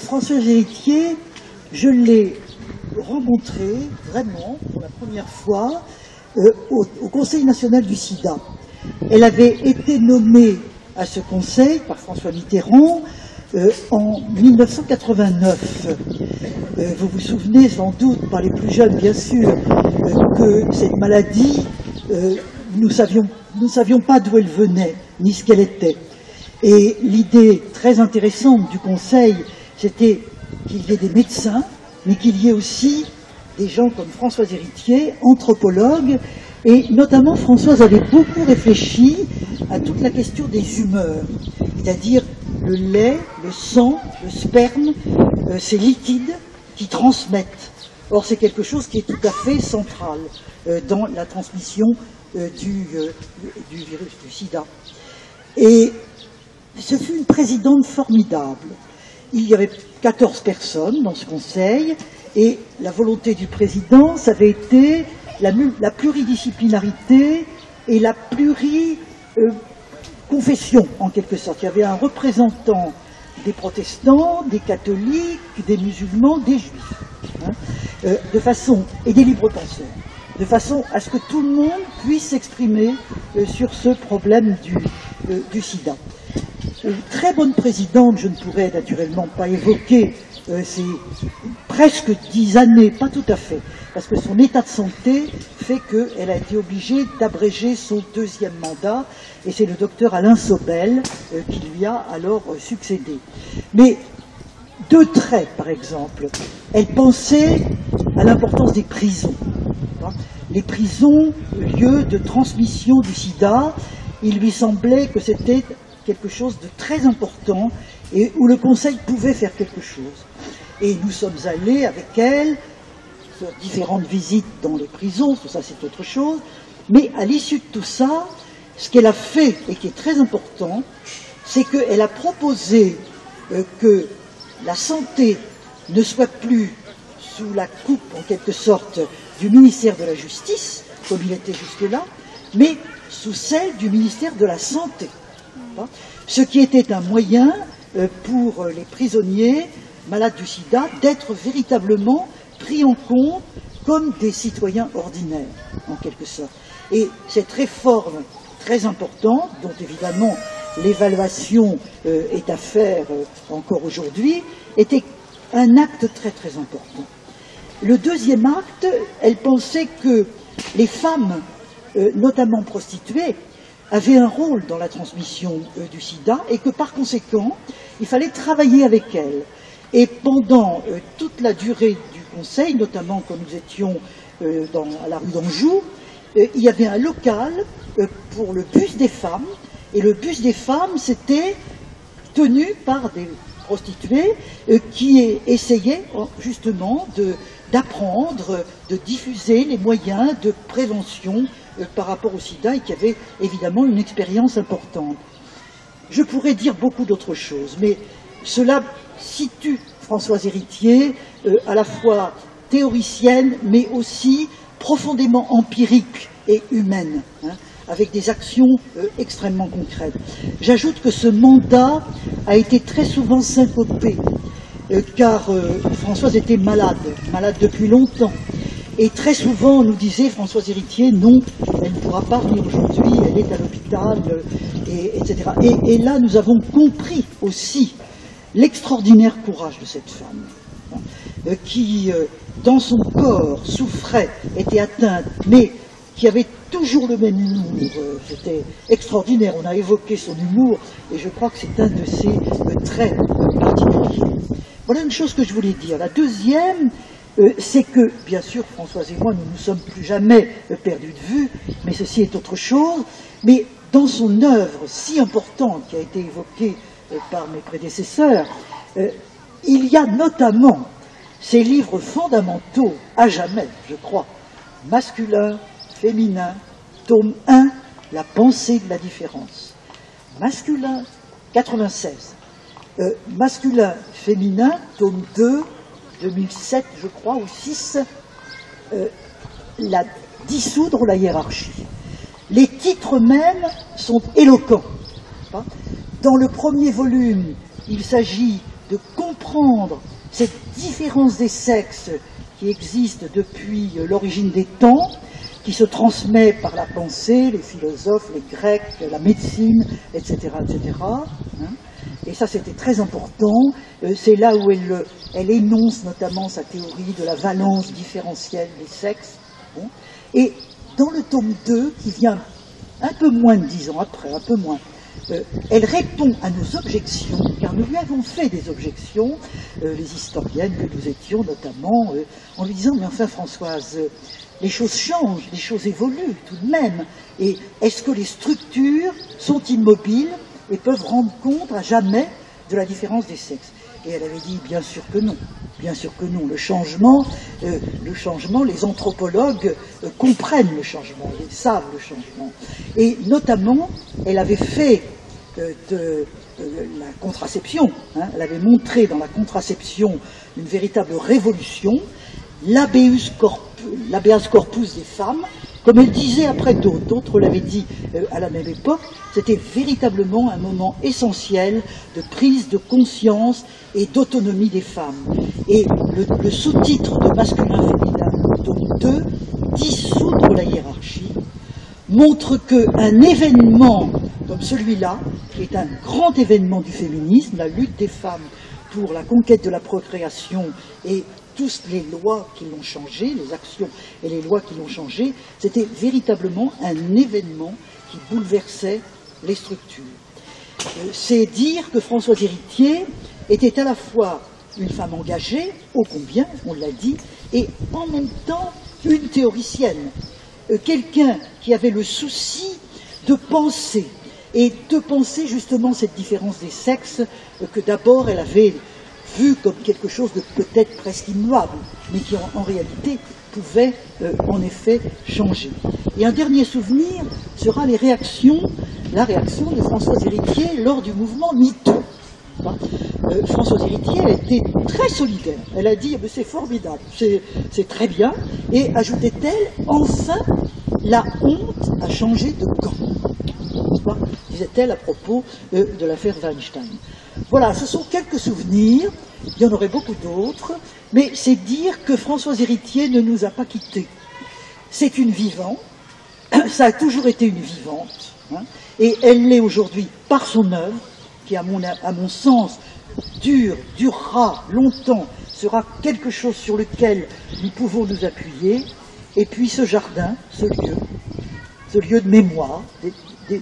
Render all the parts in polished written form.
Françoise Héritier, je l'ai rencontrée vraiment pour la première fois au Conseil national du sida. Elle avait été nommée à ce conseil par François Mitterrand en 1989. Vous vous souvenez sans doute, par les plus jeunes bien sûr, que cette maladie, nous ne savions pas d'où elle venait, ni ce qu'elle était. Et l'idée très intéressante du Conseil, c'était qu'il y ait des médecins, mais qu'il y ait aussi des gens comme Françoise Héritier, anthropologue, et notamment Françoise avait beaucoup réfléchi à toute la question des humeurs, c'est-à-dire le lait, le sang, le sperme, ces liquides qui transmettent. Or, c'est quelque chose qui est tout à fait central dans la transmission du virus du sida. Et ce fut une présidente formidable. Il y avait 14 personnes dans ce conseil, et la volonté du président, ça avait été la pluridisciplinarité et la pluriconfession, en quelque sorte. Il y avait un représentant des protestants, des catholiques, des musulmans, des juifs, de façon, et des libres penseurs, de façon à ce que tout le monde puisse s'exprimer sur ce problème du sida. Une très bonne présidente, je ne pourrais naturellement pas évoquer ces presque 10 années, pas tout à fait, parce que son état de santé fait qu'elle a été obligée d'abréger son deuxième mandat, et c'est le docteur Alain Sobel qui lui a alors succédé. Mais deux traits, par exemple. Elle pensait à l'importance des prisons. Les prisons, lieu de transmission du sida, il lui semblait que c'était quelque chose de très important et où le Conseil pouvait faire quelque chose. Et nous sommes allés avec elle sur différentes visites dans les prisons, tout ça c'est autre chose, mais à l'issue de tout ça, ce qu'elle a fait et qui est très important, c'est qu'elle a proposé que la santé ne soit plus sous la coupe en quelque sorte du ministère de la Justice, comme il était jusque-là, mais sous celle du ministère de la Santé. Ce qui était un moyen pour les prisonniers malades du sida d'être véritablement pris en compte comme des citoyens ordinaires, en quelque sorte. Et cette réforme très importante, dont évidemment l'évaluation est à faire encore aujourd'hui, était un acte très très important. Le deuxième acte, elle pensait que les femmes, notamment prostituées, avait un rôle dans la transmission du sida et que par conséquent, il fallait travailler avec elles. Et pendant toute la durée du Conseil, notamment quand nous étions à la rue d'Anjou, il y avait un local pour le bus des femmes, et le bus des femmes, c'était tenu par des prostituées qui essayaient justement d'apprendre, de diffuser les moyens de prévention par rapport au sida et qui avait évidemment une expérience importante. Je pourrais dire beaucoup d'autres choses, mais cela situe Françoise Héritier à la fois théoricienne, mais aussi profondément empirique et humaine, avec des actions extrêmement concrètes. J'ajoute que ce mandat a été très souvent syncopé, car Françoise était malade depuis longtemps. Et très souvent, on nous disait, Françoise Héritier, non, elle ne pourra pas venir aujourd'hui, elle est à l'hôpital, etc. Et là, nous avons compris aussi l'extraordinaire courage de cette femme, qui, dans son corps, souffrait, était atteinte, mais qui avait toujours le même humour. C'était extraordinaire, on a évoqué son humour, et je crois que c'est un de ses traits particuliers. Voilà une chose que je voulais dire. La deuxième, c'est que, bien sûr, Françoise et moi, nous ne nous sommes plus jamais perdus de vue, mais ceci est autre chose. Mais dans son œuvre si importante, qui a été évoquée par mes prédécesseurs, il y a notamment ces livres fondamentaux, à jamais, je crois, Masculin, Féminin, tome 1, La pensée de la différence. Masculin, 96. Masculin, Féminin, tome 2, 2007, je crois, ou 6, la dissoudre la hiérarchie. Les titres mêmes sont éloquents. Dans le premier volume, il s'agit de comprendre cette différence des sexes qui existe depuis l'origine des temps, qui se transmet par la pensée, les philosophes, les Grecs, la médecine, etc. etc. Et ça, c'était très important. C'est là où elle énonce notamment sa théorie de la valence différentielle des sexes. Bon. Et dans le tome 2, qui vient un peu moins de 10 ans après, un peu moins, elle répond à nos objections, car nous lui avons fait des objections, les historiennes que nous étions notamment, en lui disant « Mais enfin Françoise, les choses changent, les choses évoluent tout de même, et est-ce que les structures sont immobiles et peuvent rendre compte à jamais de la différence des sexes ?» Et elle avait dit « Bien sûr que non, bien sûr que non, le changement, les anthropologues comprennent le changement, ils savent le changement. » Et notamment, elle avait fait de la contraception, elle avait montré dans la contraception une véritable révolution, l'habeas corpus des femmes, comme elle disait après d'autres l'avaient dit à la même époque, c'était véritablement un moment essentiel de prise de conscience et d'autonomie des femmes. Et le sous-titre de Masculin-Féminin, tome 2, dissoudre la hiérarchie, montre qu'un événement comme celui-là, qui est un grand événement du féminisme, la lutte des femmes pour la conquête de la procréation et toutes les lois qui l'ont changé, les actions et les lois qui l'ont changé, c'était véritablement un événement qui bouleversait les structures. C'est dire que Françoise Héritier était à la fois une femme engagée, ô combien, on l'a dit, et en même temps une théoricienne, quelqu'un qui avait le souci de penser, et de penser justement cette différence des sexes que d'abord elle avait vu comme quelque chose de peut-être presque immuable, mais qui en réalité pouvait en effet changer. Et un dernier souvenir sera la réaction de Françoise Héritier lors du mouvement MeToo. Françoise Héritier a été très solidaire. Elle a dit c'est formidable, c'est très bien, et ajoutait-elle, enfin la honte a changé de camp, disait-elle à propos de l'affaire Weinstein. Voilà, ce sont quelques souvenirs, il y en aurait beaucoup d'autres, mais c'est dire que Françoise Héritier ne nous a pas quittés. C'est une vivante, ça a toujours été une vivante, et elle l'est aujourd'hui par son œuvre, qui à mon sens durera longtemps, sera quelque chose sur lequel nous pouvons nous appuyer, et puis ce jardin, ce lieu de mémoire,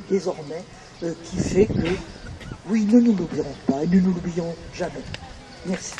désormais, qui fait que, oui, nous ne l'oublierons pas, et nous ne l'oublions jamais. Merci.